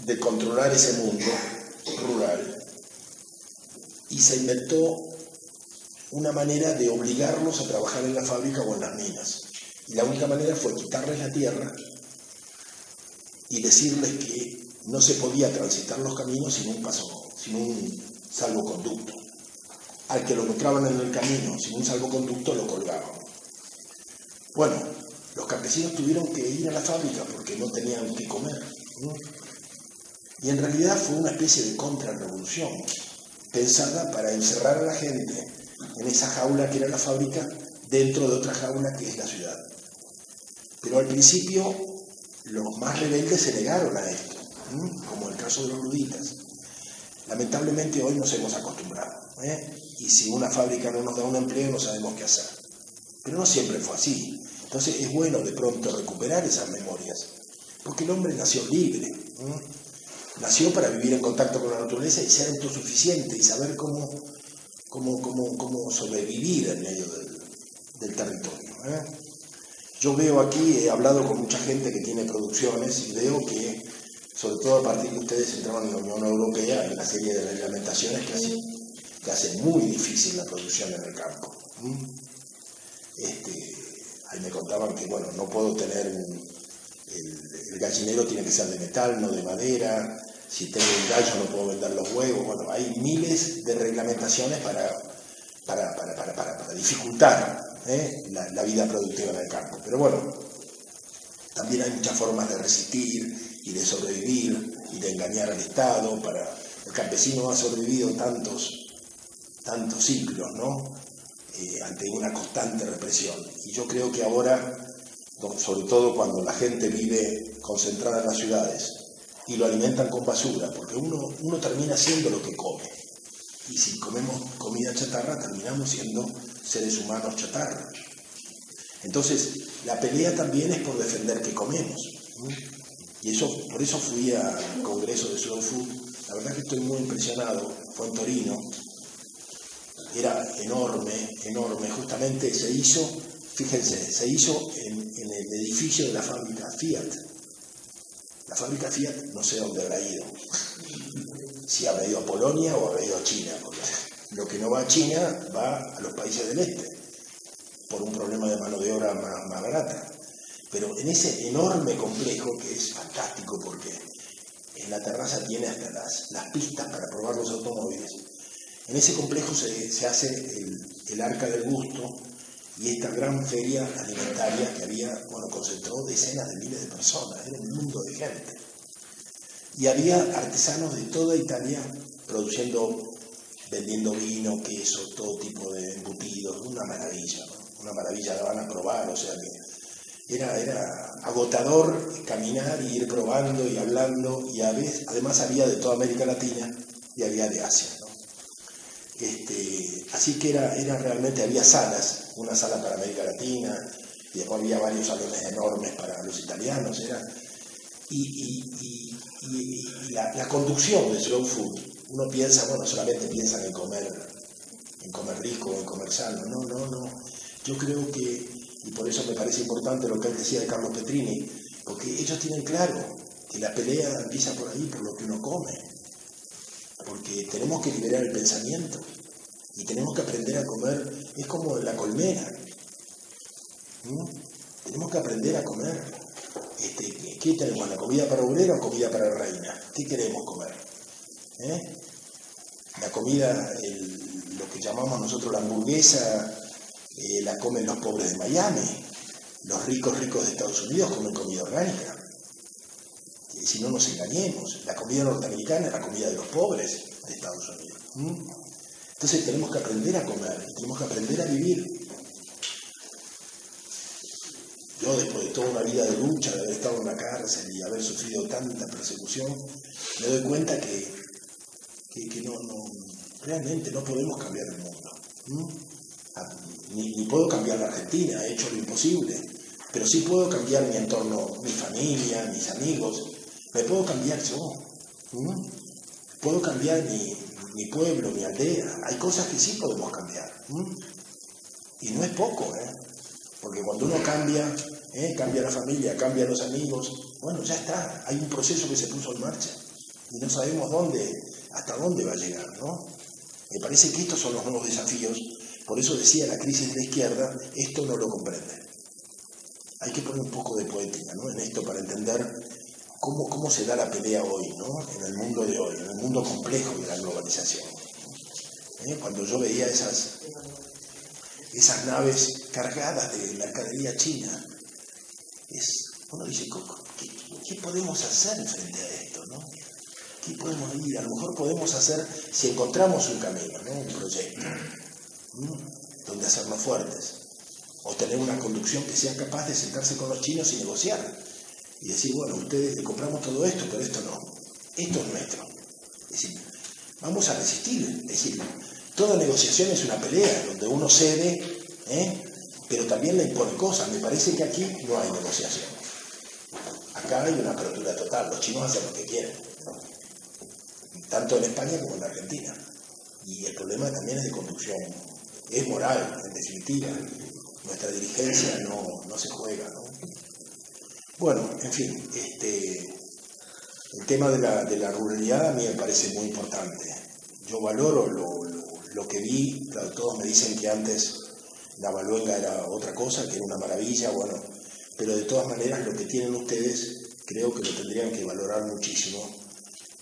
de controlar ese mundo rural y se inventó una manera de obligarlos a trabajar en la fábrica o en las minas. Y la única manera fue quitarles la tierra y decirles que no se podía transitar los caminos sin un salvoconducto. Al que lo encontraban en el camino sin un salvoconducto lo colgaban. Bueno, los campesinos tuvieron que ir a la fábrica porque no tenían que comer. Y en realidad fue una especie de contrarrevolución pensada para encerrar a la gente en esa jaula que era la fábrica dentro de otra jaula que es la ciudad. Pero al principio los más rebeldes se negaron a esto, como el caso de los luditas. Lamentablemente hoy nos hemos acostumbrado, y si una fábrica no nos da un empleo no sabemos qué hacer. Pero no siempre fue así. Entonces es bueno de pronto recuperar esas memorias, porque el hombre nació libre, nació para vivir en contacto con la naturaleza y ser autosuficiente y saber cómo sobrevivir en medio del territorio. Yo veo aquí, he hablado con mucha gente que tiene producciones y veo que, sobre todo a partir de ustedes entraron en la Unión Europea, hay una serie de reglamentaciones que hacen muy difícil la producción en el campo. Ahí me contaban que, bueno, no puedo tener el gallinero tiene que ser de metal, no de madera. Si tengo un gallo no puedo vender los huevos. Bueno, hay miles de reglamentaciones para dificultar la vida productiva en el campo. Pero bueno, también hay muchas formas de resistir y de sobrevivir y de engañar al Estado. El campesino ha sobrevivido tantos siglos, ¿no? Ante una constante represión. Y yo creo que ahora, sobre todo cuando la gente vive concentrada en las ciudades y lo alimentan con basura, porque uno termina siendo lo que come. Y si comemos comida chatarra, terminamos siendo seres humanos chatarra. Entonces, la pelea también es por defender que comemos. Y por eso fui al Congreso de Slow Food. La verdad que estoy muy impresionado. Fue en Torino. Era enorme. Justamente se hizo en el edificio de la fábrica Fiat. La fábrica Fiat no sé dónde habrá ido. Si habrá ido a Polonia o habrá ido a China. Porque lo que no va a China va a los países del este, por un problema de mano de obra más barata. Pero en ese enorme complejo, que es fantástico porque en la terraza tiene hasta las pistas para probar los automóviles, en ese complejo se hace el Arca del Gusto y esta gran feria alimentaria que concentró decenas de miles de personas, era un mundo de gente. Y había artesanos de toda Italia vendiendo vino, queso, todo tipo de embutidos, una maravilla, ¿no? Una maravilla, la van a probar, o sea que era agotador caminar y ir probando y hablando, y además había de toda América Latina y había de Asia, ¿no? Así que era realmente, había salas, una sala para América Latina, y después había varios salones enormes para los italianos, y la conducción de Slow Food, uno piensa, bueno, solamente piensan en comer rico, en comer sano. No. Yo creo que, y por eso me parece importante lo que él decía de Carlos Petrini, porque ellos tienen claro que la pelea empieza por ahí, por lo que uno come. Porque tenemos que liberar el pensamiento y tenemos que aprender a comer. Es como la colmena. Tenemos que aprender a comer. ¿Qué tenemos? ¿La comida para obrera o comida para reina? ¿Qué queremos comer? La comida, lo que llamamos nosotros la hamburguesa, la comen los pobres de Miami. Los ricos de Estados Unidos comen comida orgánica. Si no nos engañemos, la comida norteamericana es la comida de los pobres de Estados Unidos. Entonces tenemos que aprender a comer, tenemos que aprender a vivir. Yo, después de toda una vida de lucha, de haber estado en la cárcel y haber sufrido tanta persecución, me doy cuenta que realmente no podemos cambiar el mundo. Ni puedo cambiar la Argentina, he hecho lo imposible, pero sí puedo cambiar mi entorno, mi familia, mis amigos. Me puedo cambiar yo. Puedo cambiar mi pueblo, mi aldea. Hay cosas que sí podemos cambiar. Y no es poco, porque cuando uno cambia, cambia la familia, cambia los amigos, bueno, ya está. Hay un proceso que se puso en marcha y no sabemos hasta dónde va a llegar, ¿no? Me parece que estos son los nuevos desafíos. Por eso decía, la crisis de la izquierda, esto no lo comprende. Hay que poner un poco de poética, ¿no?, en esto para entender cómo se da la pelea hoy, ¿no?, en el mundo de hoy, en el mundo complejo de la globalización. Cuando yo veía esas naves cargadas de mercadería china, uno dice, ¿qué podemos hacer frente a esto, no? ¿Qué podemos ir? A lo mejor podemos hacer, si encontramos un camino, ¿no?, un proyecto, donde hacernos fuertes, o tener una conducción que sea capaz de sentarse con los chinos y negociar. Y decir, bueno, ustedes le compramos todo esto, pero esto no. Esto es nuestro. Es decir, vamos a resistir. Es decir, toda negociación es una pelea, donde uno cede, pero también le impone cosas. Me parece que aquí no hay negociación. Acá hay una apertura total. Los chinos hacen lo que quieren. Tanto en España como en Argentina. Y el problema también es de conducción. Es moral, en definitiva. Nuestra dirigencia no se juega, ¿no? Bueno, en fin, el tema de la ruralidad a mí me parece muy importante. Yo valoro lo que vi. Claro, todos me dicen que antes la Baluenga era otra cosa, que era una maravilla, bueno, pero de todas maneras lo que tienen ustedes creo que lo tendrían que valorar muchísimo.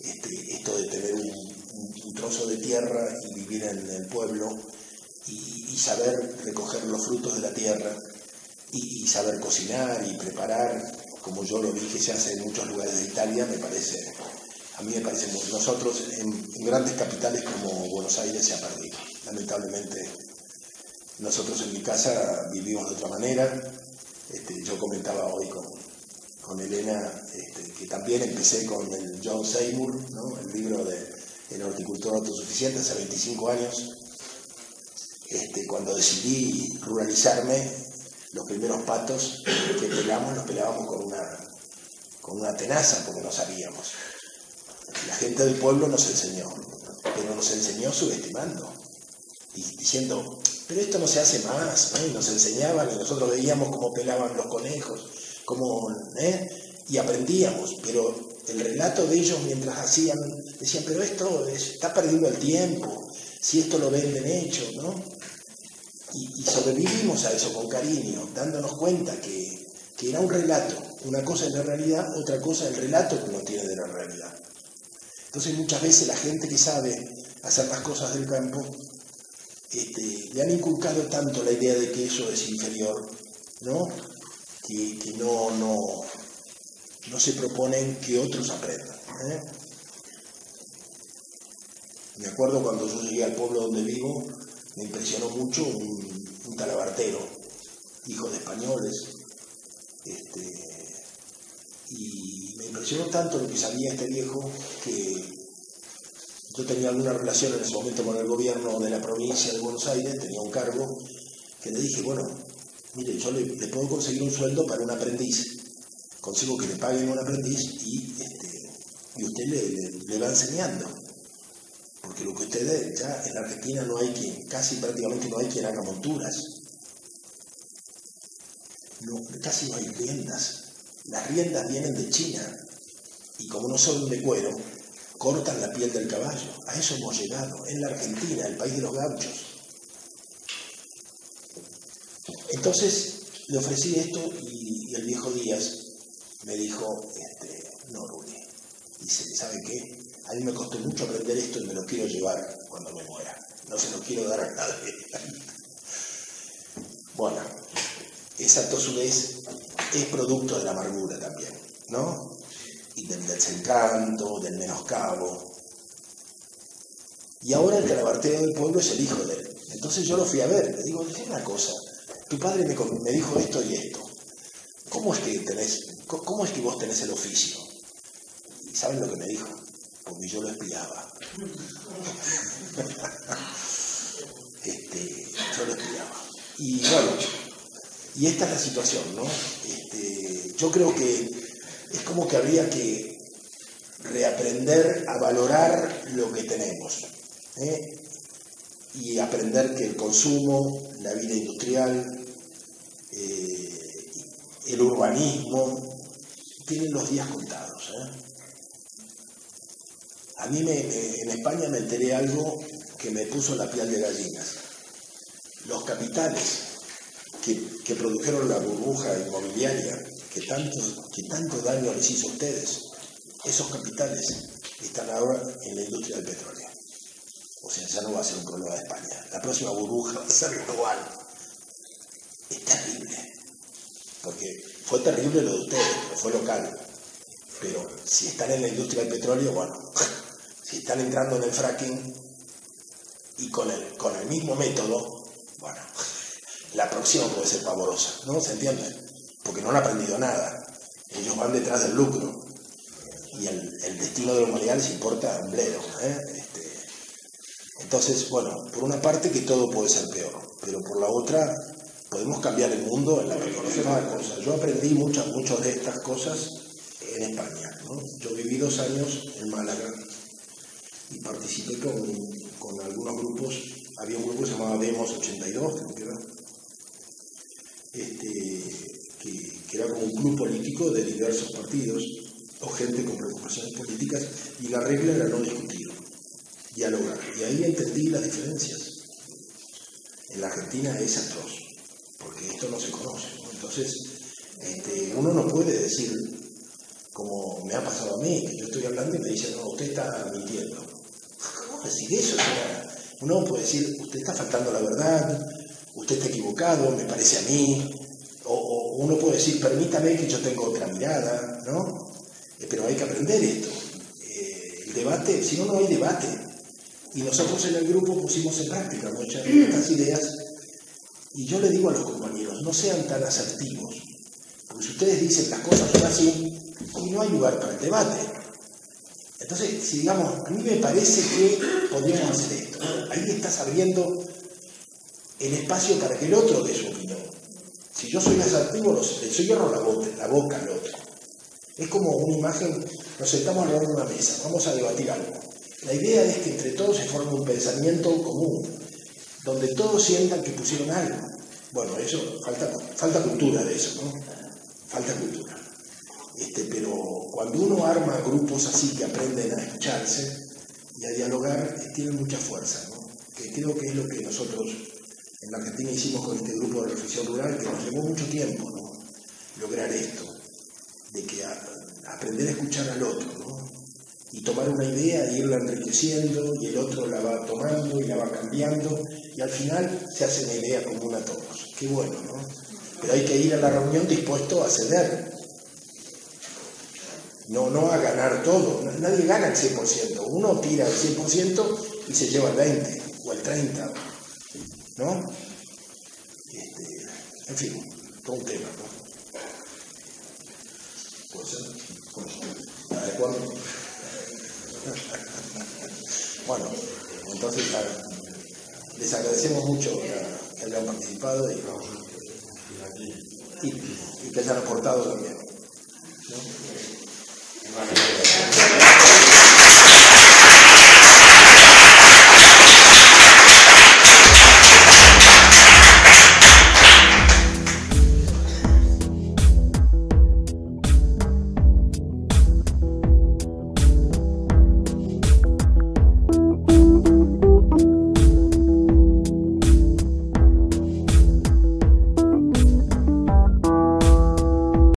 Esto de tener un trozo de tierra y vivir en el pueblo y saber recoger los frutos de la tierra y saber cocinar y preparar, como yo lo vi que se hace en muchos lugares de Italia, a mí me parece muy. Nosotros en grandes capitales como Buenos Aires se ha perdido. Lamentablemente, nosotros en mi casa vivimos de otra manera. Yo comentaba hoy con Elena que también empecé con el John Seymour, ¿no?, el libro de El horticultor autosuficiente, hace 25 años. Cuando decidí ruralizarme, los primeros patos que los pelábamos con una tenaza, porque no sabíamos. La gente del pueblo nos enseñó, pero nos enseñó subestimando y diciendo, pero esto no se hace más, ¿no? Y nos enseñaban y nosotros veíamos cómo pelaban los conejos, y aprendíamos, pero el relato de ellos mientras hacían, decían, pero esto está perdiendo el tiempo, si esto lo venden hecho, ¿no? Y sobrevivimos a eso con cariño, dándonos cuenta que era un relato. Una cosa es la realidad, otra cosa es el relato que uno tiene de la realidad. Entonces muchas veces la gente que sabe hacer las cosas del campo, le han inculcado tanto la idea de que eso es inferior, ¿no?, que no se proponen que otros aprendan. Me acuerdo cuando yo llegué al pueblo donde vivo, me impresionó mucho un talabartero, hijo de españoles, y me impresionó tanto lo que sabía este viejo que yo tenía alguna relación en ese momento con el gobierno de la provincia de Buenos Aires, tenía un cargo, que le dije, bueno, mire, yo le puedo conseguir un sueldo para un aprendiz, consigo que le paguen un aprendiz y usted le va enseñando. Porque lo que ustedes, ya en la Argentina no hay quien, casi prácticamente no hay quien haga monturas. No, casi no hay riendas. Las riendas vienen de China y como no son de cuero, cortan la piel del caballo. A eso hemos llegado, en la Argentina, el país de los gauchos. Entonces le ofrecí esto y el viejo Díaz me dijo, no, Rulli, dice, ¿sabe qué? A mí me costó mucho aprender esto y me lo quiero llevar cuando me muera. No se lo quiero dar a nadie. Bueno, esa tosudez es producto de la amargura también, ¿no? Y del desencanto, del menoscabo. Y ahora el calabartero del pueblo es el hijo de él. Entonces yo lo fui a ver, le digo, dime una cosa, tu padre me dijo esto y esto. ¿Cómo es que vos tenés el oficio? ¿Y saben lo que me dijo? Porque yo lo espiaba. Yo lo espiaba. Y bueno, y esta es la situación, ¿no? Yo creo que es como que habría que reaprender a valorar lo que tenemos, y aprender que el consumo, la vida industrial, el urbanismo, tienen los días contados. A mí en España me enteré algo que me puso la piel de gallinas. Los capitales que produjeron la burbuja inmobiliaria que tanto daño les hizo a ustedes, esos capitales están ahora en la industria del petróleo. O sea, ya no va a ser un problema de España. La próxima burbuja va a ser global. Es terrible. Porque fue terrible lo de ustedes, pero fue local. Pero si están en la industria del petróleo, bueno, si están entrando en el fracking y con el mismo método, bueno, la próxima puede ser pavorosa, ¿no? ¿Se entiende? Porque no han aprendido nada. Ellos van detrás del lucro. Y el destino de la humanidad les importa un bledo, Entonces, bueno, por una parte que todo puede ser peor, pero por la otra podemos cambiar el mundo en la que conocemos las cosas. Yo aprendí muchas de estas cosas en España, ¿no? Yo viví 2 años en Málaga y participé con algunos grupos. Había un grupo que se llamaba Demos 82, creo que era, que era como un club político de diversos partidos o gente con preocupaciones políticas, y la regla era no discutir, dialogar. Y ahí entendí las diferencias. En la Argentina es atroz, porque esto no se conoce, ¿no? Entonces, uno no puede decir, como me ha pasado a mí, que yo estoy hablando y me dicen, no, usted está mintiendo. ¿Cómo decir eso? Uno puede decir, usted está faltando la verdad, usted está equivocado, me parece a mí, o uno puede decir, permítame que yo tengo otra mirada, ¿no? Pero hay que aprender esto. El debate, si no, no hay debate. Y nosotros en el grupo pusimos en práctica muchas de estas ideas, y yo le digo a los compañeros, no sean tan asertivos, porque si ustedes dicen las cosas son así, y no hay lugar para el debate. Entonces, si digamos, a mí me parece que podríamos hacer esto, ¿no? Ahí estás abriendo el espacio para que el otro dé su opinión. Si yo soy asertivo, le cierro la boca al otro. Es como una imagen, nos sentamos alrededor de una mesa, vamos a debatir algo. La idea es que entre todos se forme un pensamiento común, donde todos sientan que pusieron algo. Bueno, eso, falta cultura de eso, ¿no? Falta cultura. Pero cuando uno arma grupos así que aprenden a escucharse y a dialogar, tienen mucha fuerza, ¿no? Que creo que es lo que nosotros en la Argentina hicimos con este grupo de reflexión rural, que nos llevó mucho tiempo, ¿no? Lograr esto, de que aprender a escuchar al otro, ¿no? Y tomar una idea e irla enriqueciendo, y el otro la va tomando y la va cambiando, y al final se hace una idea común a todos. Qué bueno, ¿no? Pero hay que ir a la reunión dispuesto a ceder. No a ganar todo. Nadie gana el 100%. Uno tira el 100% y se lleva el 20 o el 30, ¿no? En fin, todo un tema, ¿no? Puede ser. ¿De acuerdo? Bueno, entonces les agradecemos mucho que hayan participado y y que hayan aportado también, ¿no?